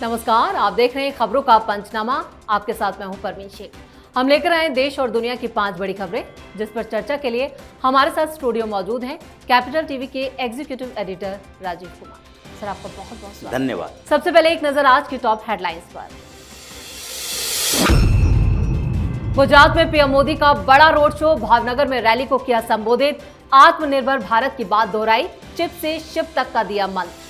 नमस्कार, आप देख रहे हैं खबरों का पंचनामा। आपके साथ मैं हूं परवीन शेख। हम लेकर आए देश और दुनिया की 5 बड़ी खबरें, जिस पर चर्चा के लिए हमारे साथ स्टूडियो मौजूद हैं कैपिटल टीवी के executive editor Rajiv Kumar. Sir, आपका बहुत बहुत स्वागत। धन्यवाद। सबसे पहले एक नजर आज की टॉप हेडलाइंस पर। गुजरात में पीएम मोदी का बड़ा रोड शो, भावनगर में रैली को किया संबोधित। आत्मनिर्भर भारत की बात दोहराई, चिप से शिप तक का दिया मंत्र।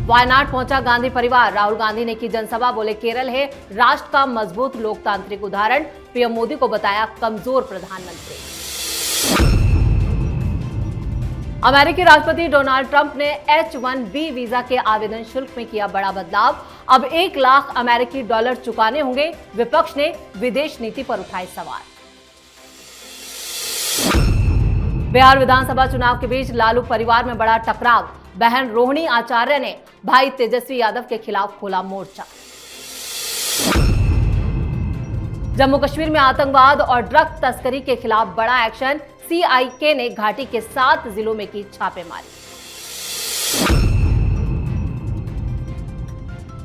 वायनाड पहुंचा गांधी परिवार, राहुल गांधी ने की जनसभा, बोले केरल है राष्ट्र का मजबूत लोकतांत्रिक उदाहरण, पीएम मोदी को बताया कमजोर प्रधानमंत्री। अमेरिकी राष्ट्रपति डोनाल्ड ट्रंप ने H-1B वीजा के आवेदन शुल्क में किया बड़ा बदलाव, अब 1 लाख अमेरिकी डॉलर चुकाने होंगे। विपक्ष ने विदेश नीति पर उठाए सवाल। बिहार विधानसभा चुनाव के बीच लालू परिवार में बड़ा टकराव, बहन रोहिणी आचार्य ने भाई तेजस्वी यादव के खिलाफ खोला मोर्चा। जम्मू कश्मीर में आतंकवाद और ड्रग तस्करी के खिलाफ बड़ा एक्शन, CIK ने घाटी के 7 जिलों में की छापेमारी।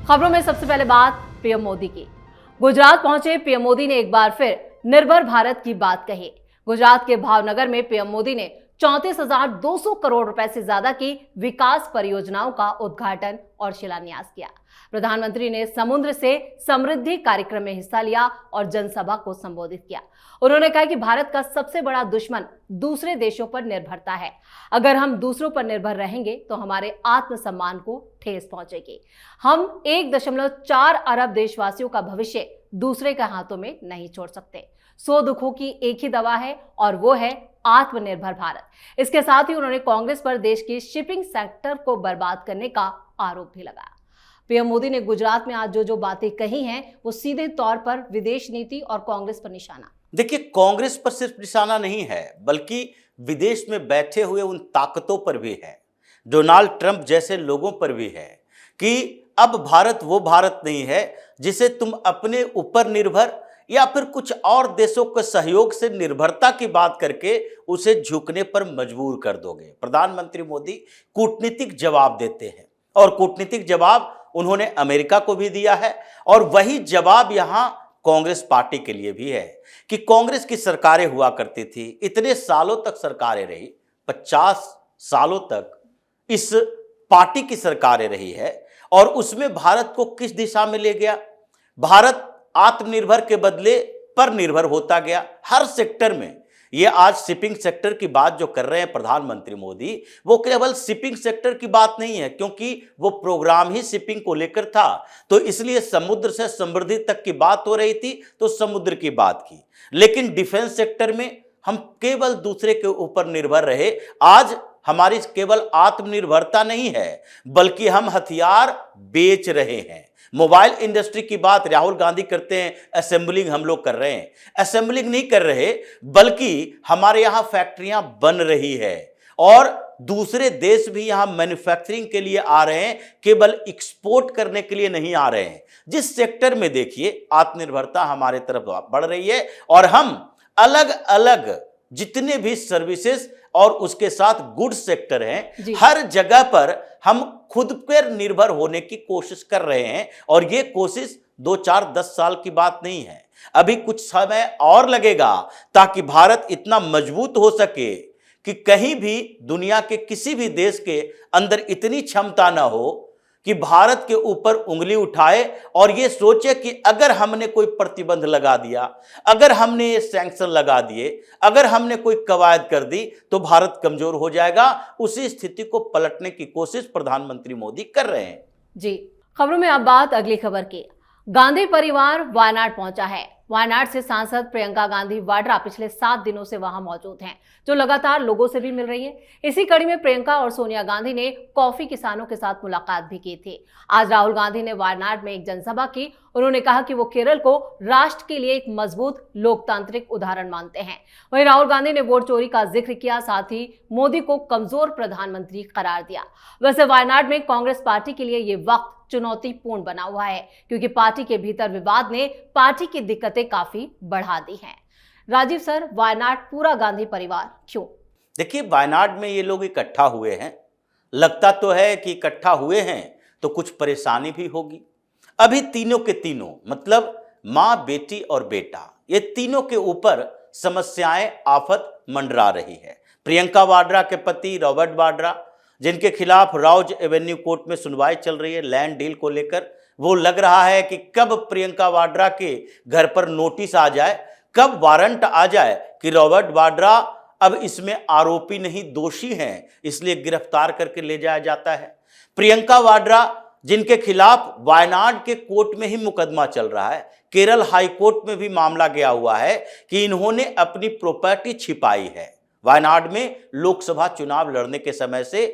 खबरों में सबसे पहले बात पीएम मोदी की। गुजरात पहुंचे पीएम मोदी ने एक बार फिर निर्भर भारत की बात कही। गुजरात के भावनगर में पीएम मोदी ने 34,200 करोड़ रुपए से ज्यादा की विकास परियोजनाओं का उद्घाटन और शिलान्यास किया। प्रधानमंत्री ने समुद्र से समृद्धि कार्यक्रम में हिस्सा लिया और जनसभा को संबोधित किया। उन्होंने कहा कि भारत का सबसे बड़ा दुश्मन दूसरे देशों पर निर्भरता है। अगर हम दूसरों पर निर्भर रहेंगे तो हमारे आत्मसम्मान को ठेस पहुंचेगी। हम 1.4 अरब देशवासियों का भविष्य दूसरे के हाथों में नहीं छोड़ सकते। 100 दुखों की एक ही दवा है और वो है आत्मनिर्भर भारत। इसके साथ ही उन्होंने कांग्रेस पर देश की शिपिंग सेक्टर को बर्बाद करने का आरोप भी लगाया। पीएम मोदी ने गुजरात में आज जो बातें कही हैं वो सीधे तौर पर विदेश नीति और कांग्रेस पर निशाना। देखिए, कांग्रेस पर सिर्फ निशाना नहीं है, बल्कि विदेश में बैठे हुए उन ताकतों पर भी है, डोनाल्ड ट्रंप जैसे लोगों पर भी है कि अब भारत वो भारत नहीं है जिसे तुम अपने ऊपर निर्भर या फिर कुछ और देशों के सहयोग से निर्भरता की बात करके उसे झुकने पर मजबूर कर दोगे। प्रधानमंत्री मोदी कूटनीतिक जवाब देते हैं और कूटनीतिक जवाब उन्होंने अमेरिका को भी दिया है और वही जवाब यहां कांग्रेस पार्टी के लिए भी है कि कांग्रेस की सरकारें हुआ करती थी, इतने सालों तक सरकारें रही, 50 सालों तक इस पार्टी की सरकारें रही है और उसमें भारत को किस दिशा में ले गया। भारत आत्मनिर्भर के बदले पर निर्भर होता गया हर सेक्टर में। ये आज शिपिंग सेक्टर की बात जो कर रहे हैं प्रधानमंत्री मोदी, वो केवल शिपिंग सेक्टर की बात नहीं है, क्योंकि वो प्रोग्राम ही शिपिंग को लेकर था, तो इसलिए समुद्र से समृद्धि तक की बात हो रही थी तो समुद्र की बात की। लेकिन डिफेंस सेक्टर में हम केवल दूसरे के ऊपर निर्भर रहे। आज हमारी केवल आत्मनिर्भरता नहीं है, बल्कि हम हथियार बेच रहे हैं। मोबाइल इंडस्ट्री की बात राहुल गांधी करते हैं, असेंबलिंग हम लोग कर रहे हैं। असेंबलिंग नहीं कर रहे, बल्कि हमारे यहां फैक्ट्रियां बन रही है और दूसरे देश भी यहां मैन्युफैक्चरिंग के लिए आ रहे हैं, केवल एक्सपोर्ट करने के लिए नहीं आ रहे हैं। जिस सेक्टर में देखिए आत्मनिर्भरता हमारे तरफ बढ़ रही है और हम अलग अलग जितने भी सर्विसेज और उसके साथ गुड्स सेक्टर हैं, हर जगह पर हम खुद पर निर्भर होने की कोशिश कर रहे हैं और ये कोशिश 2, 4, 10 साल की बात नहीं है। अभी कुछ समय और लगेगा ताकि भारत इतना मजबूत हो सके कि कहीं भी दुनिया के किसी भी देश के अंदर इतनी क्षमता ना हो कि भारत के ऊपर उंगली उठाए और ये सोचे कि अगर हमने कोई प्रतिबंध लगा दिया, अगर हमने ये सैंक्शन लगा दिए, अगर हमने कोई कवायद कर दी तो भारत कमजोर हो जाएगा। उसी स्थिति को पलटने की कोशिश प्रधानमंत्री मोदी कर रहे हैं। जी, खबरों में अब बात अगली खबर की। गांधी परिवार वायनाड पहुंचा है। वायनाड से सांसद प्रियंका गांधी वाड्रा पिछले 7 दिनों से वहां मौजूद हैं, जो लगातार लोगों से भी मिल रही हैं। इसी कड़ी में प्रियंका और सोनिया गांधी ने कॉफी किसानों के साथ मुलाकात भी की थी। आज राहुल गांधी ने वायनाड में एक जनसभा की। उन्होंने कहा कि वो केरल को राष्ट्र के लिए एक मजबूत लोकतांत्रिक उदाहरण मानते हैं। वहीं राहुल गांधी ने वोट चोरी का जिक्र किया, साथ ही मोदी को कमजोर प्रधानमंत्री करार दिया। वैसे वायनाड में कांग्रेस पार्टी के लिए ये वक्त चुनौतीपूर्ण बना हुआ है, क्योंकि पार्टी के भीतर विवाद ने पार्टी की दिक्कतें काफी बढ़ा दी हैं। राजीव सर, वायनाड पूरा गांधी परिवार क्यों? देखिए, वायनाड में ये लोग इकट्ठा हुए हैं लगता तो है कि इकट्ठा हुए हैं तो कुछ परेशानी भी होगी। अभी तीनों के तीनों मतलब मां, बेटी और बेटा, ये तीनों के ऊपर समस्याएं, आफत मंडरा रही है। प्रियंका वाड्रा के पति रॉबर्ट वाड्रा, जिनके खिलाफ राउज एवेन्यू कोर्ट में सुनवाई चल रही है लैंड डील को लेकर, वो लग रहा है कि कब प्रियंका वाड्रा के घर पर नोटिस आ जाए, कब वारंट आ जाए कि रॉबर्ट वाड्रा अब इसमें आरोपी नहीं दोषी हैं, इसलिए गिरफ्तार करके ले जाया जाता है। प्रियंका वाड्रा, जिनके खिलाफ वायनाड के कोर्ट में ही मुकदमा चल रहा है, केरल हाई कोर्ट में भी मामला गया हुआ है कि इन्होंने अपनी प्रॉपर्टी छिपाई है। वायनाड में लोकसभा चुनाव लड़ने के समय से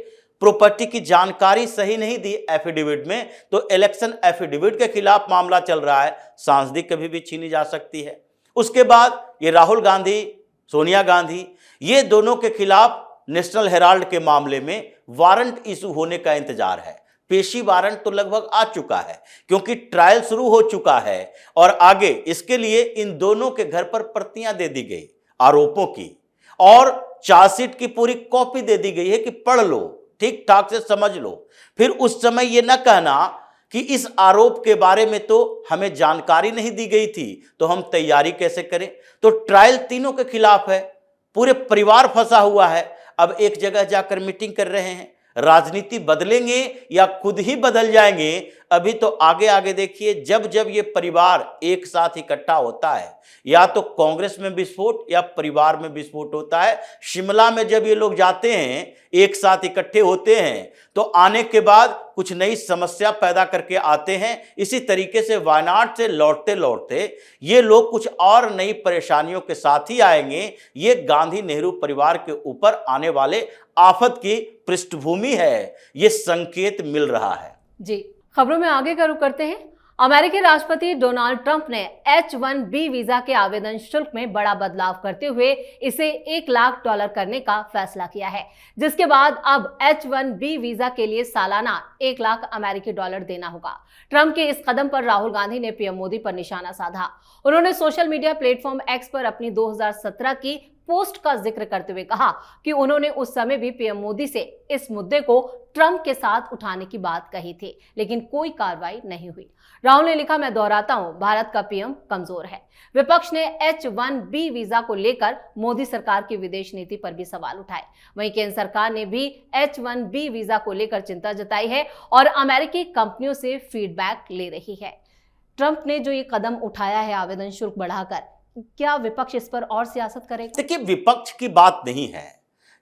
प्रॉपर्टी की जानकारी सही नहीं दी एफिडेविट में, तो इलेक्शन एफिडेविट के खिलाफ मामला चल रहा है। सांसदी कभी भी छीनी जा सकती है। उसके बाद ये राहुल गांधी, सोनिया गांधी, ये दोनों के खिलाफ नेशनल हेराल्ड के मामले में वारंट इशू होने का इंतजार है। पेशी वारंट तो लगभग आ चुका है क्योंकि ट्रायल शुरू हो चुका है और आगे इसके लिए इन दोनों के घर पर प्रतियां दे दी गई आरोपों की और चार्जशीट की पूरी कॉपी दे दी गई है कि पढ़ लो, ठीक ठाक से समझ लो। फिर उस समय यह न कहना कि इस आरोप के बारे में तो हमें जानकारी नहीं दी गई थी, तो हम तैयारी कैसे करें। तो ट्रायल तीनों के खिलाफ है, पूरे परिवार फंसा हुआ है। अब एक जगह जाकर मीटिंग कर रहे हैं। राजनीति बदलेंगे या खुद ही बदल जाएंगे, अभी तो आगे आगे देखिए। जब जब ये परिवार एक साथ इकट्ठा होता है, या तो कांग्रेस में विस्फोट या परिवार में विस्फोट होता है। शिमला में जब ये लोग जाते हैं, एक साथ इकट्ठे होते हैं, तो आने के बाद कुछ नई समस्या पैदा करके आते हैं। इसी तरीके से वायनाड से लौटते लौटते ये लोग कुछ और नई परेशानियों के साथ ही आएंगे। ये गांधी नेहरू परिवार के ऊपर आने वाले आफत की पृष्ठभूमि है, ये संकेत मिल रहा है। जी, खबरों में आगे का रुख करते हैं। अमेरिकी राष्ट्रपति डोनाल्ड ट्रंप ने H-1B वीजा के आवेदन शुल्क में बड़ा बदलाव करते हुए इसे $1 लाख करने का फैसला किया है, जिसके बाद अब H-1B वीजा के लिए सालाना $1 लाख देना होगा। ट्रंप के इस कदम पर राहुल गांधी ने पीएम मोदी पर निशाना साधा। उन्होंने सोशल मीडिया प्लेटफॉर्म एक्स पर अपनी 2017 की पोस्ट का जिक्र करते हुए कहा कि उन्होंने उस समय भी पीएम मोदी से इस मुद्दे को ट्रंप के साथ उठाने की बात कही थी, लेकिन कोई कार्रवाई नहीं हुई। राहुल ने लिखा, मैं दोहराता हूं, भारत का पीएम कमजोर है। विपक्ष ने H-1B वीजा को लेकर मोदी सरकार की विदेश नीति पर भी सवाल उठाए। वहीं केंद्र सरकार ने भी H-1B वीजा को लेकर चिंता जताई है और अमेरिकी कंपनियों से फीडबैक ले रही है। ट्रंप ने जो ये कदम उठाया है आवेदन शुल्क बढ़ाकर, क्या विपक्ष इस पर और सियासत करेगा? देखिए, विपक्ष की बात नहीं है,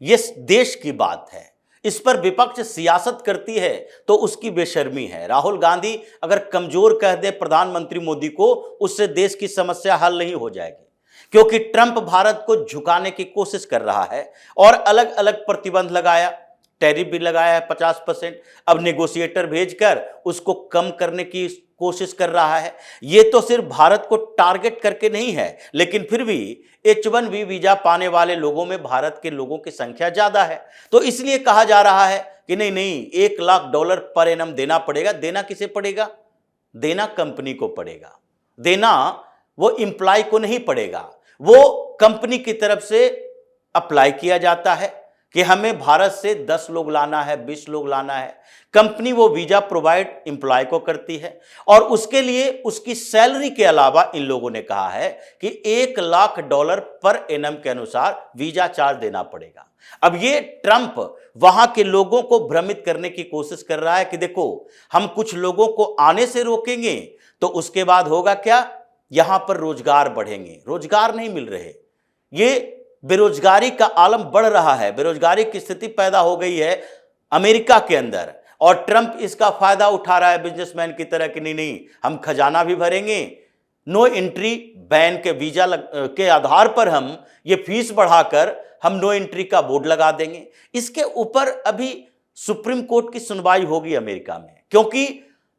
ये देश की बात है। इस पर विपक्ष सियासत करती है तो उसकी बेशर्मी है। राहुल गांधी अगर कमजोर कह दे प्रधानमंत्री मोदी को, उससे देश की समस्या हल नहीं हो जाएगी, क्योंकि ट्रंप भारत को झुकाने की कोशिश कर रहा है और अलग अलग प्रतिबंध लगाया, टैरिफ भी लगाया है 50%। अब नेगोशिएटर भेजकर उसको कम करने की कोशिश कर रहा है। ये तो सिर्फ भारत को टारगेट करके नहीं है, लेकिन फिर भी H-1B वीजा पाने वाले लोगों में भारत के लोगों की संख्या ज्यादा है, तो इसलिए कहा जा रहा है कि नहीं नहीं $1 लाख पर एनम देना पड़ेगा। देना किसे पड़ेगा? देना कंपनी को पड़ेगा, देना वो एम्प्लॉय को नहीं पड़ेगा। वो कंपनी की तरफ से अप्लाई किया जाता है कि हमें भारत से 10 लोग लाना है, 20 लोग लाना है। कंपनी वो वीजा प्रोवाइड एम्प्लॉय को करती है और उसके लिए उसकी सैलरी के अलावा इन लोगों ने कहा है कि $1 लाख पर एनम के अनुसार वीजा चार्ज देना पड़ेगा। अब ये ट्रंप वहां के लोगों को भ्रमित करने की कोशिश कर रहा है कि देखो, हम कुछ लोगों को आने से रोकेंगे तो उसके बाद होगा क्या, यहां पर रोजगार बढ़ेंगे। रोजगार नहीं मिल रहे, ये बेरोजगारी का आलम बढ़ रहा है, बेरोजगारी की स्थिति पैदा हो गई है अमेरिका के अंदर और ट्रंप इसका फायदा उठा रहा है बिजनेसमैन की तरह कि नहीं नहीं, हम खजाना भी भरेंगे, नो एंट्री बैन के वीजा के आधार पर हम ये फीस बढ़ाकर हम नो एंट्री का बोर्ड लगा देंगे। इसके ऊपर अभी सुप्रीम कोर्ट की सुनवाई होगी अमेरिका में, क्योंकि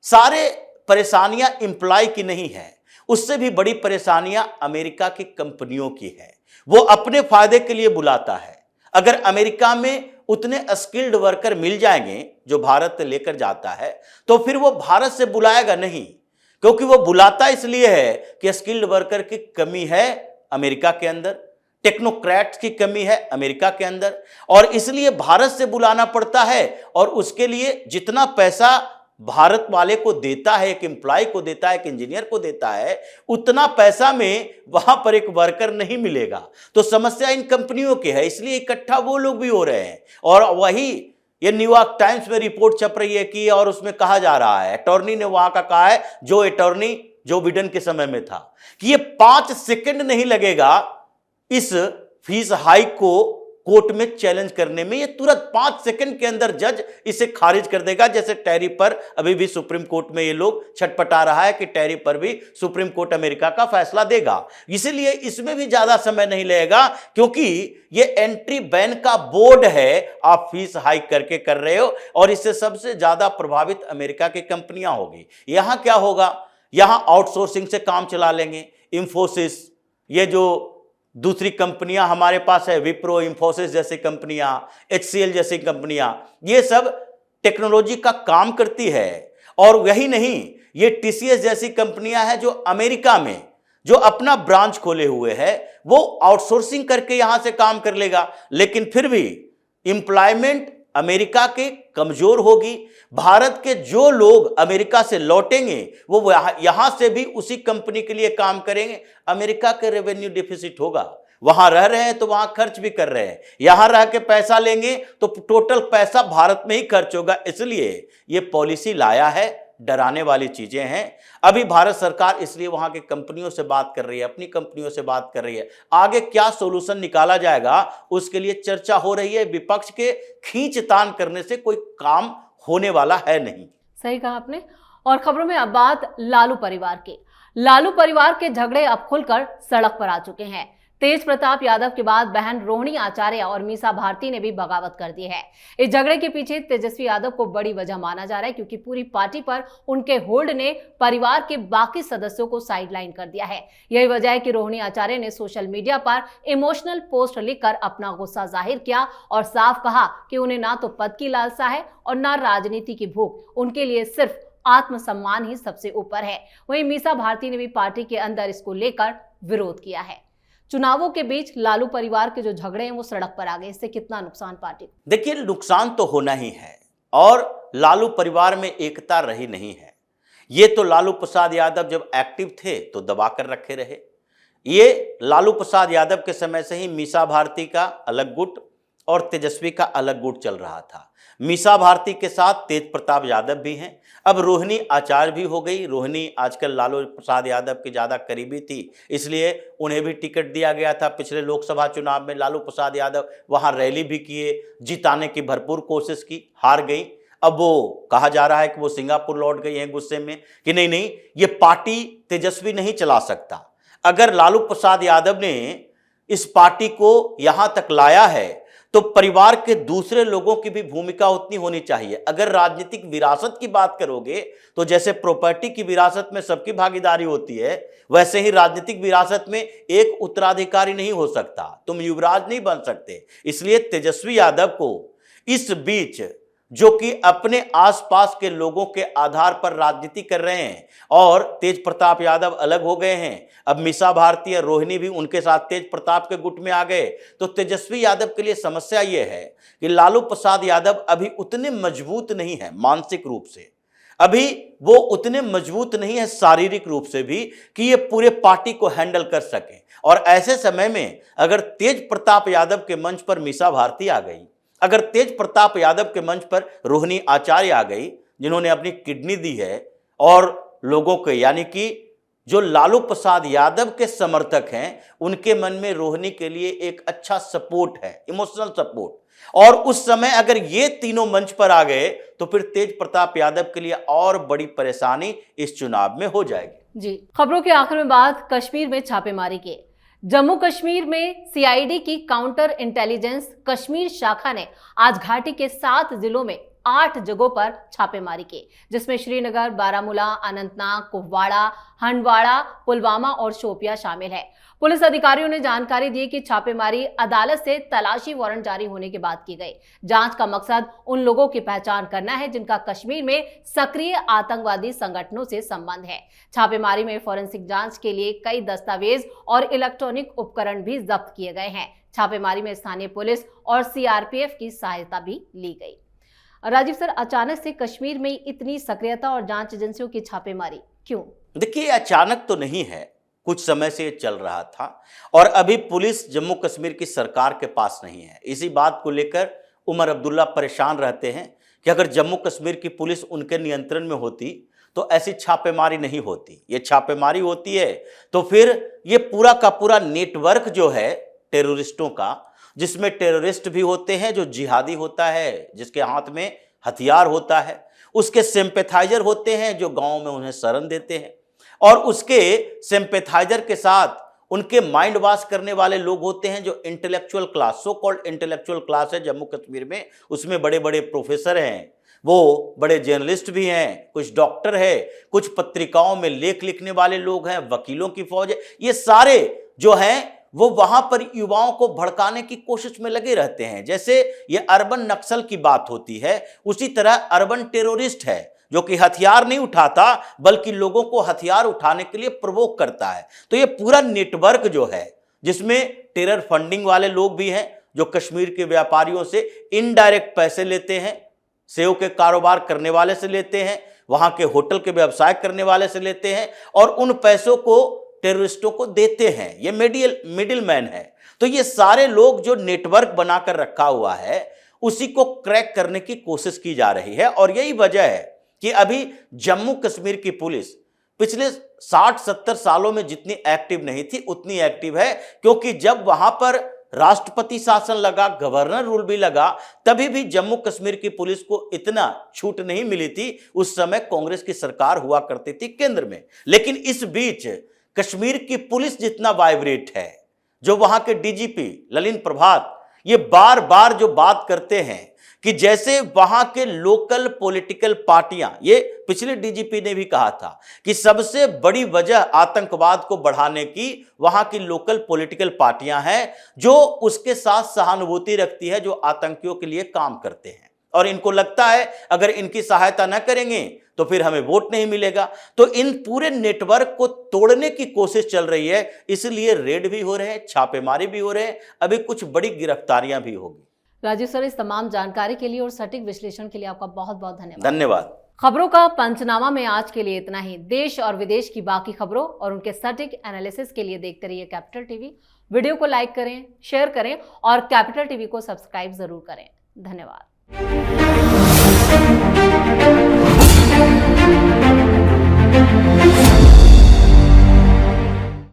सारे परेशानियां एम्प्लॉय की नहीं है, उससे भी बड़ी परेशानियां अमेरिका की कंपनियों की है। वो अपने फायदे के लिए बुलाता है। अगर अमेरिका में उतने स्किल्ड वर्कर मिल जाएंगे जो भारत से लेकर जाता है, तो फिर वो भारत से बुलाएगा नहीं, क्योंकि वो बुलाता इसलिए है कि स्किल्ड वर्कर की कमी है अमेरिका के अंदर। टेक्नोक्रेट्स की कमी है अमेरिका के अंदर, और इसलिए भारत से बुलाना पड़ता है। और उसके लिए जितना पैसा भारत वाले को देता है, एक एम्प्लॉय को देता है, एक इंजीनियर को देता है, उतना पैसा में वहां पर एक वर्कर नहीं मिलेगा। तो समस्या इन कंपनियों की है, इसलिए इकट्ठा वो लोग भी हो रहे हैं। और वही ये न्यूयॉर्क टाइम्स में रिपोर्ट छप रही है कि, और उसमें कहा जा रहा है, अटॉर्नी ने वहां का कहा है, जो अटॉर्नी जो बिडेन के समय में था, कि ये 5 सेकंड नहीं लगेगा इस फीस हाइक को कोर्ट में चैलेंज करने में। ये तुरंत 5 सेकंड के अंदर जज इसे खारिज कर देगा। जैसे टैरिफ पर अभी भी सुप्रीम कोर्ट में ये लोग छटपटा रहा है कि टैरिफ पर भी सुप्रीम कोर्ट अमेरिका का फैसला देगा। इसीलिए इसमें भी ज्यादा समय नहीं लगेगा, क्योंकि ये एंट्री बैन का बोर्ड है, आप फीस हाइक करके कर रहे हो, और इससे सबसे ज्यादा प्रभावित अमेरिका की कंपनियां होगी। यहां क्या होगा, यहां आउटसोर्सिंग से काम चला लेंगे। इंफोसिस, ये जो दूसरी कंपनियां हमारे पास है, विप्रो, इंफोसिस जैसी कंपनियां, HCL जैसी कंपनियां, ये सब टेक्नोलॉजी का काम करती है। और वही नहीं, ये TCS जैसी कंपनियां हैं जो अमेरिका में जो अपना ब्रांच खोले हुए है, वो आउटसोर्सिंग करके यहां से काम कर लेगा। लेकिन फिर भी एम्प्लॉयमेंट अमेरिका के कमजोर होगी। भारत के जो लोग अमेरिका से लौटेंगे वो यहां से भी उसी कंपनी के लिए काम करेंगे। अमेरिका के रेवेन्यू डिफिसिट होगा, वहां रह रहे हैं तो वहां खर्च भी कर रहे हैं, यहां रह के पैसा लेंगे तो टोटल पैसा भारत में ही खर्च होगा। इसलिए ये पॉलिसी लाया है, डराने वाली चीजें हैं। अभी भारत सरकार इसलिए वहां के कंपनियों से बात कर रही है, अपनी कंपनियों से बात कर रही है। आगे क्या सॉल्यूशन निकाला जाएगा उसके लिए चर्चा हो रही है। विपक्ष के खींचतान करने से कोई काम होने वाला है नहीं। सही कहा आपने। और खबरों में अब बात लालू परिवार की। लालू परिवार के झगड़े अब खुलकर सड़क पर आ चुके हैं। तेज प्रताप यादव के बाद बहन रोहिणी आचार्य और मीसा भारती ने भी बगावत कर दी है। इस झगड़े के पीछे तेजस्वी यादव को बड़ी वजह माना जा रहा है, क्योंकि पूरी पार्टी पर उनके होल्ड ने परिवार के बाकी सदस्यों को साइडलाइन कर दिया है। यही वजह है कि रोहिणी आचार्य ने सोशल मीडिया पर इमोशनल पोस्ट लिखकर अपना गुस्सा जाहिर किया और साफ कहा कि उन्हें ना तो पद की लालसा है और ना राजनीति की भूख, उनके लिए सिर्फ आत्मसम्मान ही सबसे ऊपर है। वहीं मीसा भारती ने भी पार्टी के अंदर इसको लेकर विरोध किया है। चुनावों के बीच लालू परिवार के जो झगड़े हैं वो सड़क पर आ गए, इससे कितना नुकसान पार्टी? देखिए, नुकसान तो होना ही है, और लालू परिवार में एकता रही नहीं है। ये तो लालू प्रसाद यादव जब एक्टिव थे तो दबा कर रखे रहे। ये लालू प्रसाद यादव के समय से ही मीसा भारती का अलग गुट और तेजस्वी का अलग गुट चल रहा था। मीसा भारती के साथ तेज प्रताप यादव भी हैं, अब रोहिणी आचार्य भी हो गई। रोहिणी आजकल लालू प्रसाद यादव की ज़्यादा करीबी थी, इसलिए उन्हें भी टिकट दिया गया था। पिछले लोकसभा चुनाव में लालू प्रसाद यादव वहाँ रैली भी किए, जिताने की भरपूर कोशिश की, हार गई। अब वो कहा जा रहा है कि वो सिंगापुर लौट गई हैं गुस्से में कि नहीं नहीं, ये पार्टी तेजस्वी नहीं चला सकता। अगर लालू प्रसाद यादव ने इस पार्टी को यहां तक लाया है तो परिवार के दूसरे लोगों की भी भूमिका उतनी होनी चाहिए। अगर राजनीतिक विरासत की बात करोगे तो जैसे प्रॉपर्टी की विरासत में सबकी भागीदारी होती है, वैसे ही राजनीतिक विरासत में एक उत्तराधिकारी नहीं हो सकता, तुम युवराज नहीं बन सकते। इसलिए तेजस्वी यादव को इस बीच, जो कि अपने आसपास के लोगों के आधार पर राजनीति कर रहे हैं, और तेज प्रताप यादव अलग हो गए हैं, अब मीसा भारती और रोहिणी भी उनके साथ तेज प्रताप के गुट में आ गए, तो तेजस्वी यादव के लिए समस्या यह है कि लालू प्रसाद यादव अभी उतने मजबूत नहीं है मानसिक रूप से, अभी वो उतने मजबूत नहीं है शारीरिक रूप से भी कि ये पूरे पार्टी को हैंडल कर सके। और ऐसे समय में अगर तेज प्रताप यादव के मंच पर मीसा भारती आ गई, अगर तेज प्रताप यादव के मंच पर रोहिणी आचार्य आ गई, जिन्होंने अपनी किडनी दी है, और लोगों के, यानी कि जो लालू प्रसाद यादव के समर्थक हैं, उनके मन में रोहिणी के लिए एक अच्छा सपोर्ट है, इमोशनल सपोर्ट, और उस समय अगर ये तीनों मंच पर आ गए तो फिर तेज प्रताप यादव के लिए और बड़ी परेशानी इस चुनाव में हो जाएगी। जी, खबरों के आखिर में बात कश्मीर में छापेमारी की। जम्मू कश्मीर में CID की काउंटर इंटेलिजेंस कश्मीर शाखा ने आज घाटी के 7 जिलों में 8 जगहों पर छापेमारी की, जिसमें श्रीनगर, बारामूला, अनंतनाग, कुपवाड़ा, हंडवाड़ा, पुलवामा और शोपियां शामिल है। पुलिस अधिकारियों ने जानकारी दी कि छापेमारी अदालत से तलाशी वारंट जारी होने के बाद की गई। जांच का मकसद उन लोगों की पहचान करना है जिनका कश्मीर में सक्रिय आतंकवादी संगठनों से संबंध है। छापेमारी में फोरेंसिक जांच के लिए कई दस्तावेज और इलेक्ट्रॉनिक उपकरण भी जब्त किए गए हैं। छापेमारी में स्थानीय पुलिस और सीआरपीएफ की सहायता भी ली गई। राजीव सर, अचानक से कश्मीर में इतनी सक्रियता और जांच एजेंसियों की छापेमारी क्यों? देखिए, अचानक तो नहीं है, कुछ समय से ये चल रहा था और अभी पुलिस जम्मू कश्मीर की सरकार के पास नहीं है। इसी बात को लेकर उमर अब्दुल्ला परेशान रहते हैं कि अगर जम्मू कश्मीर की पुलिस उनके नियंत्रण में होती तो ऐसी छापेमारी नहीं होती। ये छापेमारी होती है तो फिर ये पूरा का पूरा नेटवर्क जो है टेररिस्टों का, जिसमें टेररिस्ट भी होते हैं, जो जिहादी होता है, जिसके हाथ में हथियार होता है, उसके सिंपैथाइजर होते हैं जो गांव में उन्हें शरण देते हैं, और उसके सिंपैथाइजर के साथ उनके माइंड वॉश करने वाले लोग होते हैं जो intellectual class, so called intellectual class है जम्मू कश्मीर में। उसमें बड़े बड़े प्रोफेसर हैं, वो बड़े जर्नलिस्ट भी हैं, कुछ डॉक्टर है, कुछ पत्रिकाओं में लेख लिखने वाले लोग हैं, वकीलों की फौज है। ये सारे जो हैं वो वहां पर युवाओं को भड़काने की कोशिश में लगे रहते हैं। जैसे ये अर्बन नक्सल की बात होती है, उसी तरह अर्बन टेररिस्ट है जो कि हथियार नहीं उठाता बल्कि लोगों को हथियार उठाने के लिए प्रवोक करता है। तो ये पूरा नेटवर्क जो है, जिसमें टेरर फंडिंग वाले लोग भी हैं जो कश्मीर के व्यापारियों से इनडायरेक्ट पैसे लेते हैं, सेव के कारोबार करने वाले से लेते हैं, वहां के होटल के व्यवसाय करने वाले से लेते हैं और उन पैसों को टेररिस्टों को देते हैं। ये मिडिल मैन है। तो ये सारे लोग जो नेटवर्क बनाकर रखा हुआ है, उसी को क्रैक करने की कोशिश की जा रही है। और यही वजह है कि अभी जम्मू कश्मीर की पुलिस पिछले 60-70 सालों में जितनी एक्टिव नहीं थी उतनी एक्टिव है, क्योंकि जब वहां पर राष्ट्रपति शासन लगा, गवर्नर रूल भी लगा, तभी भी जम्मू कश्मीर की पुलिस को इतना छूट नहीं मिली थी। उस समय कांग्रेस की सरकार हुआ करती थी केंद्र में। लेकिन इस बीच कश्मीर की पुलिस जितना वाइब्रेट है, जो वहां के डीजीपी ललिन प्रभात ये बार बार जो बात करते हैं कि जैसे वहां के लोकल पॉलिटिकल पार्टियां, ये पिछले डीजीपी ने भी कहा था कि सबसे बड़ी वजह आतंकवाद को बढ़ाने की वहां की लोकल पॉलिटिकल पार्टियां हैं, जो उसके साथ सहानुभूति रखती है, जो आतंकियों के लिए काम करते हैं। और इनको लगता है अगर इनकी सहायता न करेंगे तो फिर हमें वोट नहीं मिलेगा। तो इन पूरे नेटवर्क को तोड़ने की कोशिश चल रही है, इसलिए रेड भी हो रहे हैं, छापेमारी भी हो रहे हैं, अभी कुछ बड़ी गिरफ्तारियां भी होगी। राजीव सर, इस तमाम जानकारी के लिए और सटीक विश्लेषण के लिए आपका बहुत बहुत धन्यवाद। धन्यवाद। खबरों का पंचनामा में आज के लिए इतना ही। देश और विदेश की बाकी खबरों और उनके सटीक एनालिसिस के लिए देखते रहिए कैपिटल टीवी। वीडियो को लाइक करें, शेयर करें और कैपिटल टीवी को सब्सक्राइब जरूर करें। धन्यवाद।